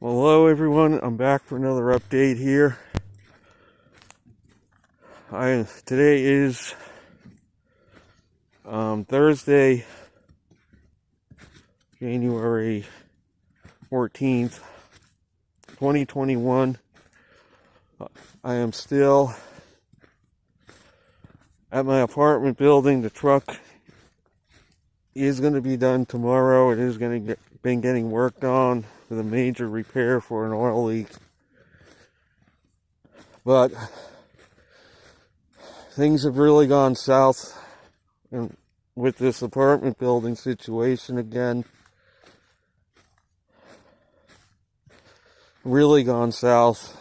Well, hello everyone, I'm back for another update here. Today is Thursday, January 14th, 2021. I am still at my apartment building. The truck is going to be done be getting worked on with a major repair for an oil leak. But things have really gone south with this apartment building situation again. Really gone south.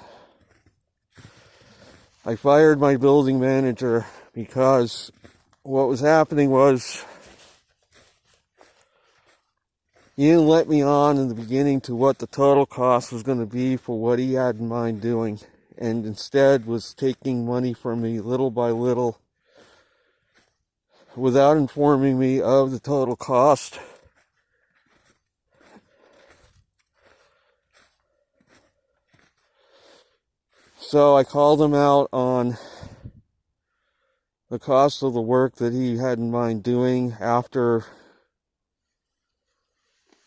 I fired my building manager because what was happening was he didn't let me on in the beginning to what the total cost was going to be for what he had in mind doing, and instead was taking money from me little by little without informing me of the total cost. So I called him out on the cost of the work that he had in mind doing after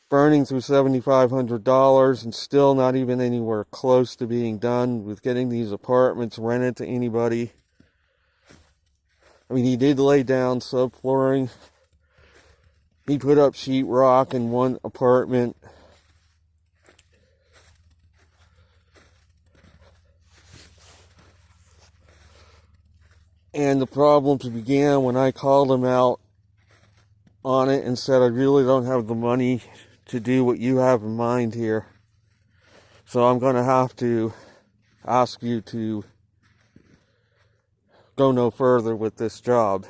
burning through $7,500 and still not even anywhere close to being done with getting these apartments rented to anybody. I mean, he did lay down subflooring. He put up sheetrock in one apartment. And the problems began when I called him out on it and said, I really don't have the money to do what you have in mind here. So I'm going to have to ask you to go no further with this job.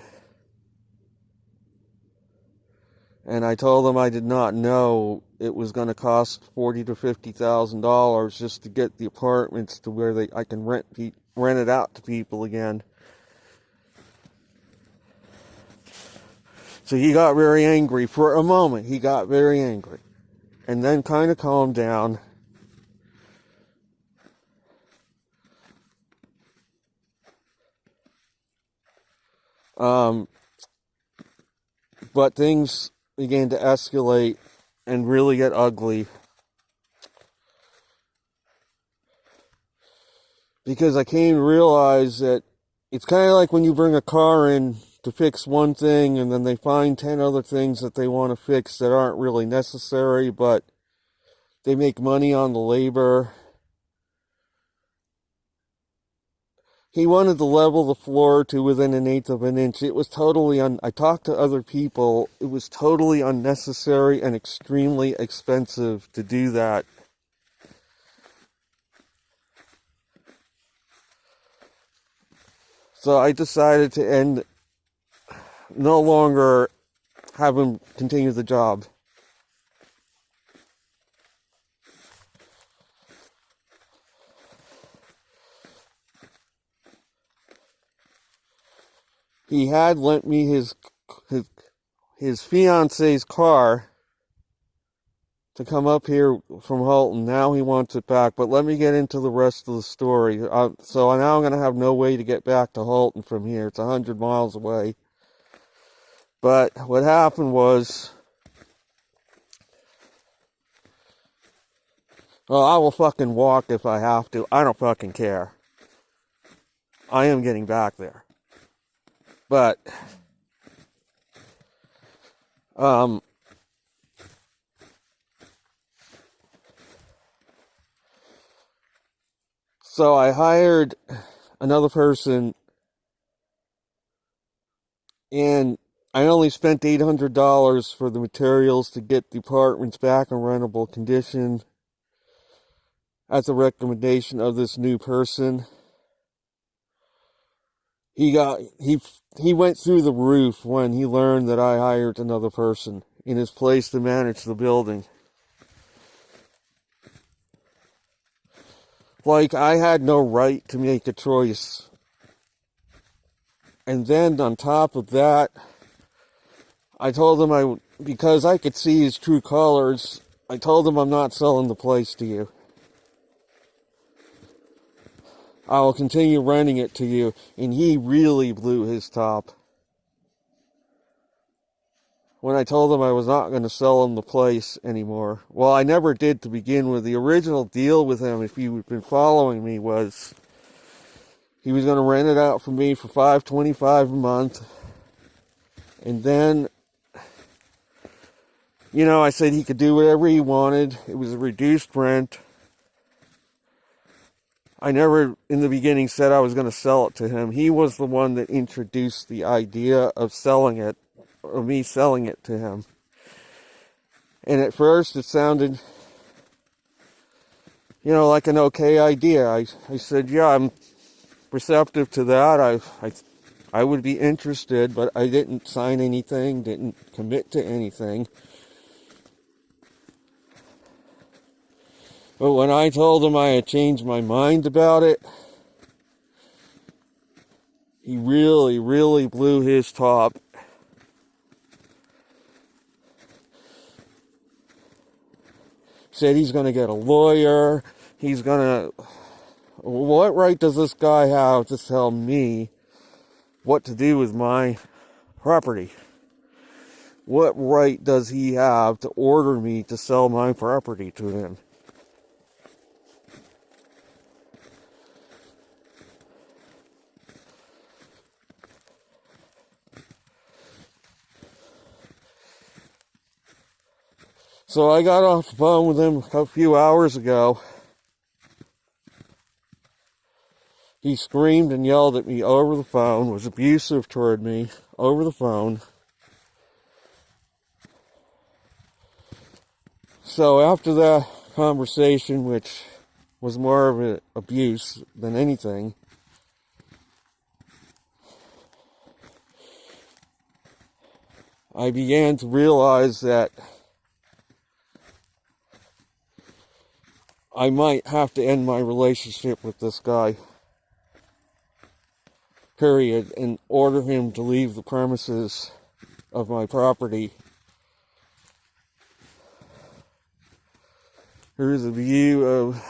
And I told him I did not know it was going to cost $40,000 to $50,000 just to get the apartments to where I can rent it out to people again. So he got very angry. For a moment, he got very angry. And then kind of calmed down. But things began to escalate and really get ugly. Because I came to realize that it's kind of like when you bring a car in to fix one thing and then they find 10 other things that they want to fix that aren't really necessary, but they make money on the labor. He wanted to level the floor to within 1/8 of an inch. It was totally I talked to other people. It was totally unnecessary and extremely expensive to do that. So I decided to no longer have him continue the job. He had lent me his fiance's car to come up here from Halton. Now he wants it back, but let me get into the rest of the story. So now I'm going to have no way to get back to Halton from here. It's 100 miles away. But what happened was, well, I will fucking walk if I have to. I don't fucking care. I am getting back there. But, so I hired another person, and I only spent $800 for the materials to get the apartments back in rentable condition at the recommendation of this new person. He went through the roof when he learned that I hired another person in his place to manage the building. Like I had no right to make a choice. And then on top of that, I told him because I could see his true colors, I told him I'm not selling the place to you. I will continue renting it to you. And he really blew his top. When I told him I was not going to sell him the place anymore. Well, I never did to begin with. The original deal with him, if you've been following me, was he was going to rent it out for me for $525 a month. And then, you know, I said he could do whatever he wanted. It was a reduced rent. I never, in the beginning, said I was going to sell it to him. He was the one that introduced the idea of selling it, or me selling it to him. And at first it sounded, you know, like an okay idea. I said, yeah, I'm receptive to that. I would be interested, but I didn't sign anything, didn't commit to anything. But when I told him I had changed my mind about it, he really, really blew his top. Said he's going to get a lawyer. He's going to... What right does this guy have to tell me what to do with my property? What right does he have to order me to sell my property to him? So I got off the phone with him a few hours ago. He screamed and yelled at me over the phone, was abusive toward me over the phone. So after that conversation, which was more of an abuse than anything, I began to realize that I might have to end my relationship with this guy, period, and order him to leave the premises of my property. Here's a view of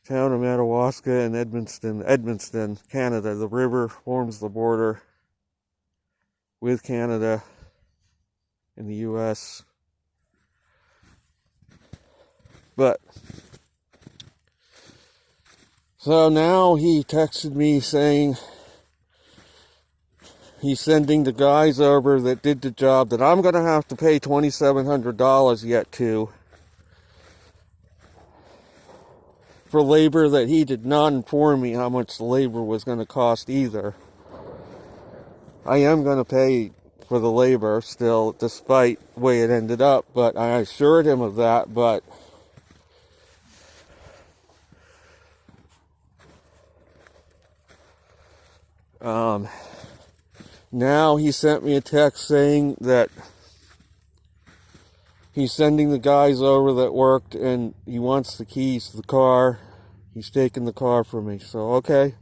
town of Madawaska and Edmundston, Canada. The river forms the border with Canada and the U.S. But, so now he texted me saying he's sending the guys over that did the job that I'm going to have to pay $2,700 yet to, for labor that he did not inform me how much the labor was going to cost either. I am going to pay for the labor still, despite the way it ended up, but I assured him of that, but now he sent me a text saying that he's sending the guys over that worked and he wants the keys to the car. He's taking the car from me. So, okay.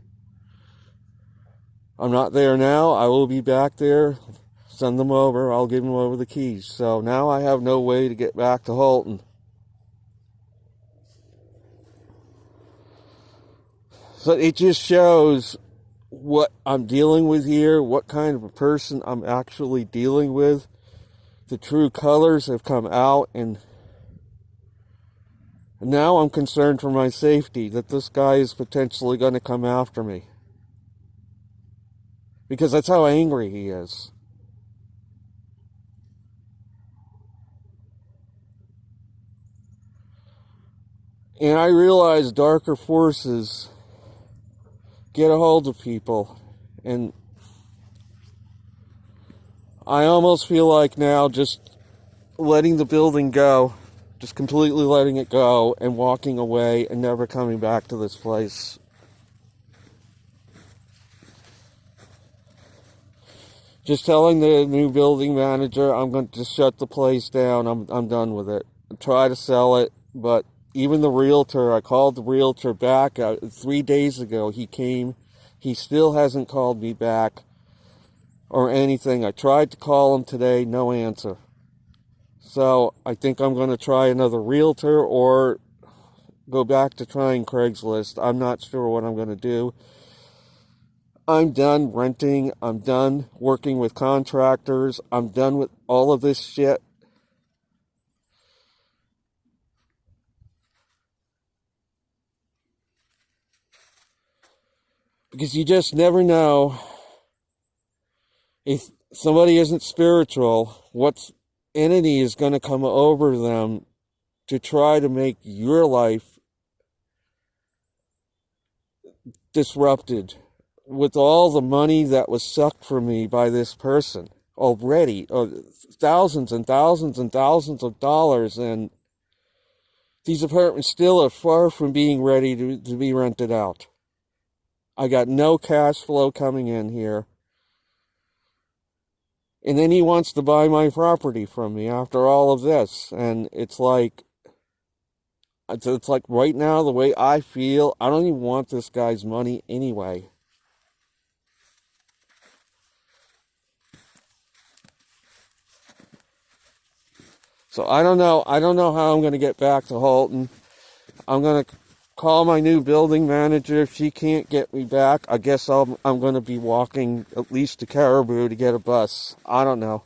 I'm not there now. I will be back there. Send them over. I'll give them over the keys. So now I have no way to get back to Halton. So it just shows what I'm dealing with here, what kind of a person I'm actually dealing with. The true colors have come out, and now I'm concerned for my safety, that this guy is potentially going to come after me. Because that's how angry he is. And I realize darker forces get a hold of people, and I almost feel like now just letting the building go, just completely letting it go and walking away and never coming back to this place. Just telling the new building manager I'm going to just shut the place down. I'm done with it. Try to sell it, but even the realtor, I called the realtor back 3 days ago. He came. He still hasn't called me back or anything. I tried to call him today, no answer. So I think I'm going to try another realtor, or go back to trying Craigslist. I'm not sure what I'm going to do. I'm done renting. I'm done working with contractors. I'm done with all of this shit. Because you just never know, if somebody isn't spiritual, what entity is going to come over them to try to make your life disrupted with all the money that was sucked from me by this person already, thousands and thousands and thousands of dollars, and these apartments still are far from being ready to be rented out. I got no cash flow coming in here. And then he wants to buy my property from me after all of this. And it's like right now, the way I feel, I don't even want this guy's money anyway. So I don't know how I'm going to get back to Halton. I'm going to call my new building manager. If she can't get me back, I guess I'm going to be walking at least to Caribou to get a bus. I don't know.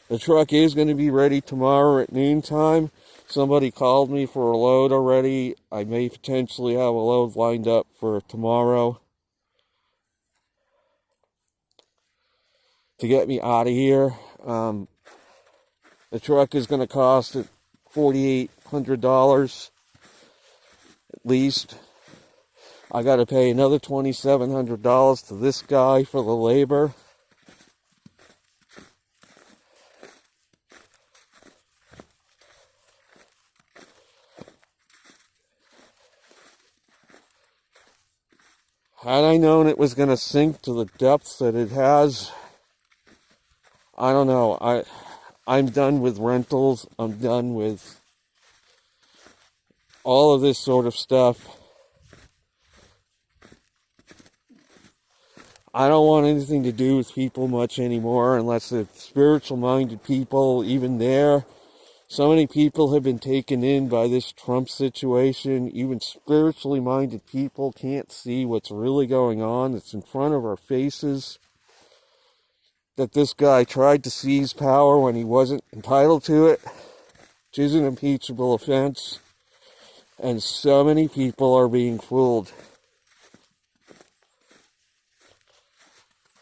The truck is going to be ready tomorrow at noontime. Somebody called me for a load already. I may potentially have a load lined up for tomorrow to get me out of here. The truck is going to cost $4,800 at least. I got to pay another $2,700 to this guy for the labor. Had I known it was going to sink to the depths that it has, I don't know. I'm done with rentals. I'm done with all of this sort of stuff. I don't want anything to do with people much anymore unless it's spiritual-minded people, even there. So many people have been taken in by this Trump situation. Even spiritually minded people can't see what's really going on. It's in front of our faces. That this guy tried to seize power when he wasn't entitled to it, which is an impeachable offense. And so many people are being fooled.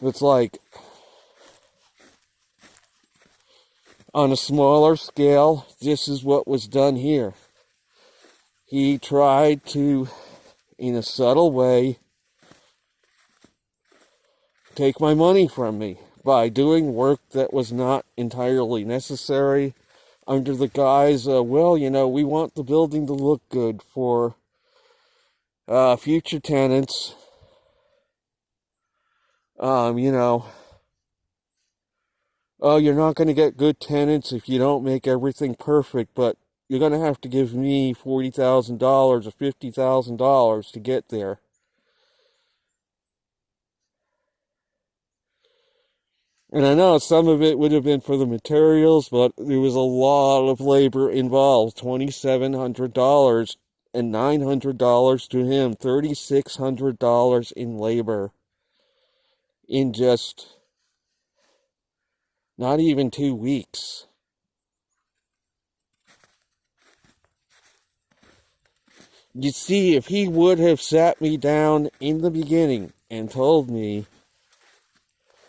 It's like, on a smaller scale, this is what was done here. He tried to, in a subtle way, take my money from me by doing work that was not entirely necessary under the guise of, well, we want the building to look good for future tenants. Oh, you're not going to get good tenants if you don't make everything perfect, but you're going to have to give me $40,000 or $50,000 to get there. And I know some of it would have been for the materials, but there was a lot of labor involved. $2,700 and $900 to him. $3,600 in labor in just not even 2 weeks. You see, if he would have sat me down in the beginning and told me,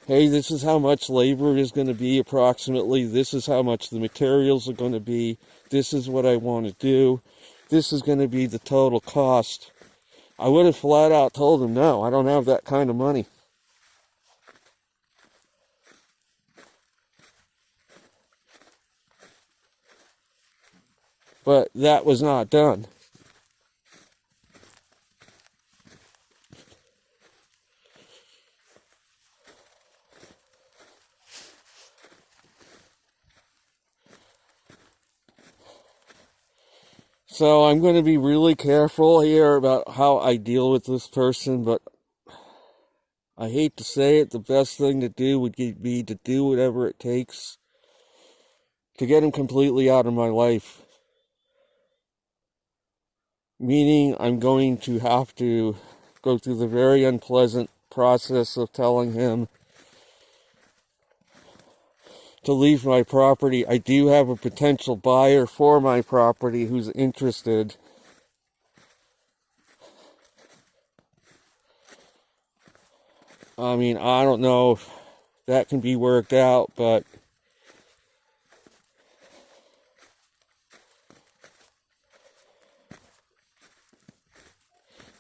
hey, this is how much labor is going to be approximately, this is how much the materials are going to be, this is what I want to do, this is going to be the total cost, I would have flat out told him, no, I don't have that kind of money. But that was not done. So I'm going to be really careful here about how I deal with this person, but I hate to say it, the best thing to do would be to do whatever it takes to get him completely out of my life. Meaning I'm going to have to go through the very unpleasant process of telling him to leave my property. I do have a potential buyer for my property who's interested. I mean, I don't know if that can be worked out, but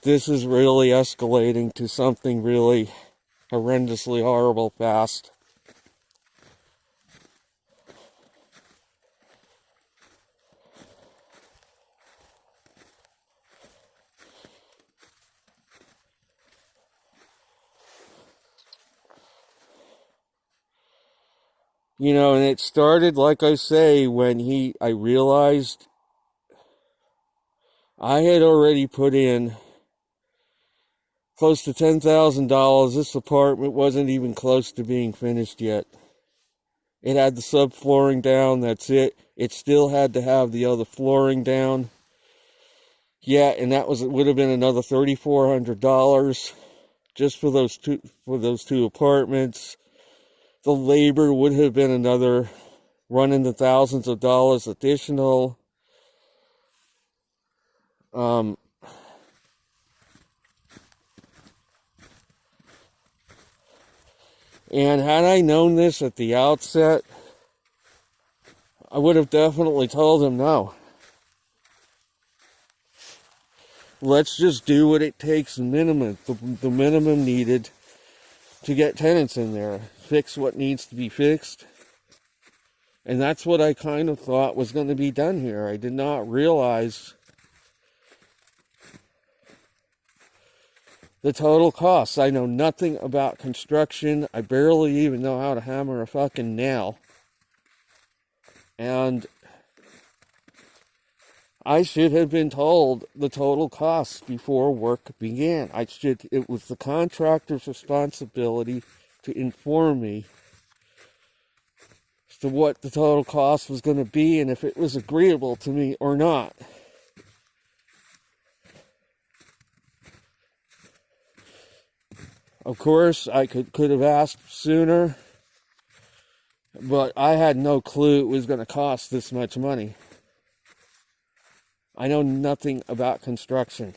this is really escalating to something really horrendously horrible fast. You know, and it started, like I say, when I realized I had already put in close to $10,000. This apartment wasn't even close to being finished yet. It had the subflooring down, that's it. It still had to have the other flooring down. Yeah, and it would have been another $3,400 just for those two apartments. The labor would have been another running the thousands of dollars additional. And had I known this at the outset, I would have definitely told him no. Let's just do what it takes minimum, the minimum needed to get tenants in there. Fix what needs to be fixed. And that's what I kind of thought was going to be done here. I did not realize the total costs. I know nothing about construction. I barely even know how to hammer a fucking nail. And I should have been told the total costs before work began. It was the contractor's responsibility to inform me as to what the total cost was going to be and if it was agreeable to me or not. Of course, I could have asked sooner, but I had no clue it was going to cost this much money. I know nothing about construction.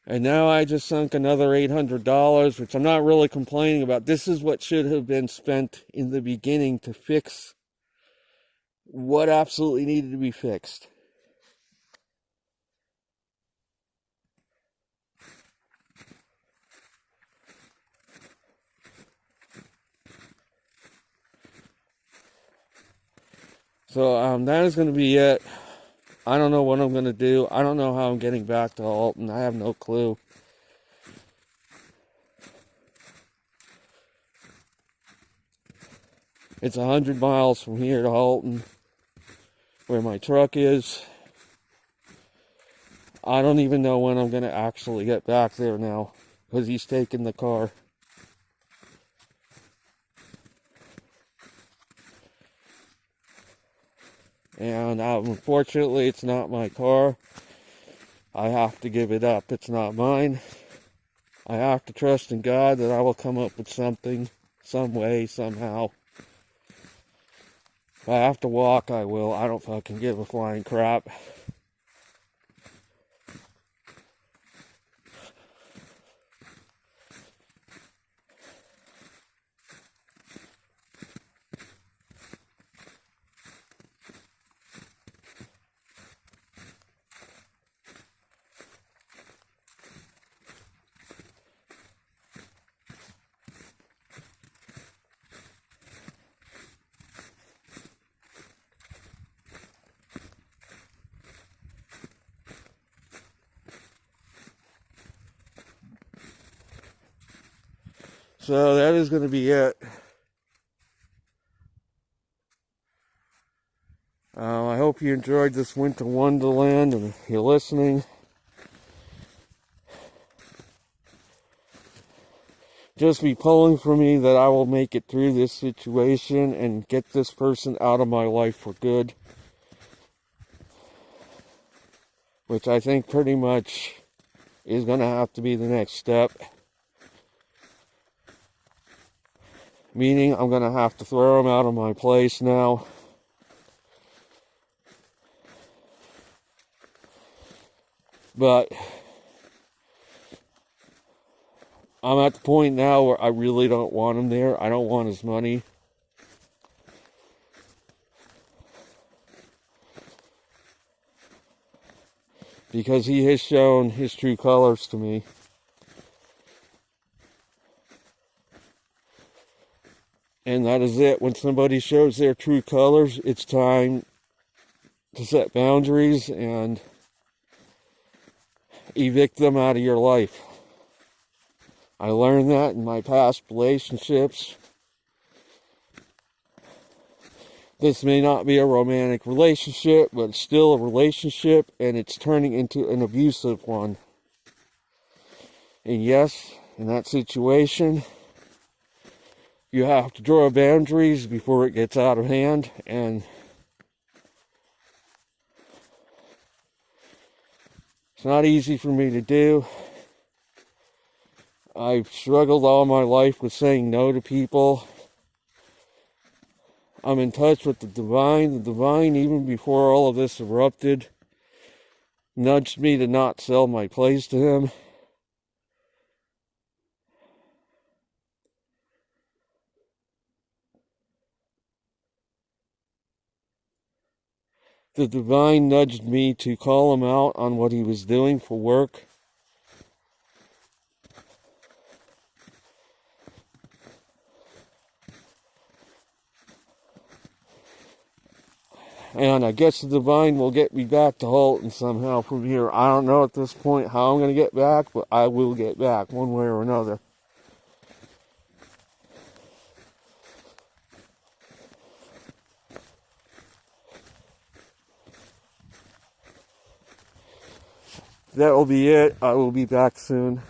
And now I just sunk another $800, which I'm not really complaining about. This is what should have been spent in the beginning to fix what absolutely needed to be fixed. So that is going to be it. I don't know what I'm going to do. I don't know how I'm getting back to Alton. I have no clue. It's 100 miles from here to Alton, where my truck is. I don't even know when I'm going to actually get back there now, because he's taking the car. And unfortunately, it's not my car. I have to give it up. It's not mine. I have to trust in God that I will come up with something, some way, somehow. If I have to walk, I will. I don't fucking give a flying crap. So that is going to be it. I hope you enjoyed this winter wonderland, and if you're listening, just be pulling for me that I will make it through this situation and get this person out of my life for good. Which I think pretty much is going to have to be the next step. Meaning I'm going to have to throw him out of my place now. But I'm at the point now where I really don't want him there. I don't want his money. Because he has shown his true colors to me. And that is it. When somebody shows their true colors, it's time to set boundaries and evict them out of your life. I learned that in my past relationships. This may not be a romantic relationship, but it's still a relationship, and it's turning into an abusive one. And yes, in that situation, you have to draw boundaries before it gets out of hand, and it's not easy for me to do. I've struggled all my life with saying no to people. I'm in touch with the divine. The divine, even before all of this erupted, nudged me to not sell my place to him. The divine nudged me to call him out on what he was doing for work. And I guess the divine will get me back to Halton somehow from here. I don't know at this point how I'm going to get back, but I will get back one way or another. That will be it. I will be back soon.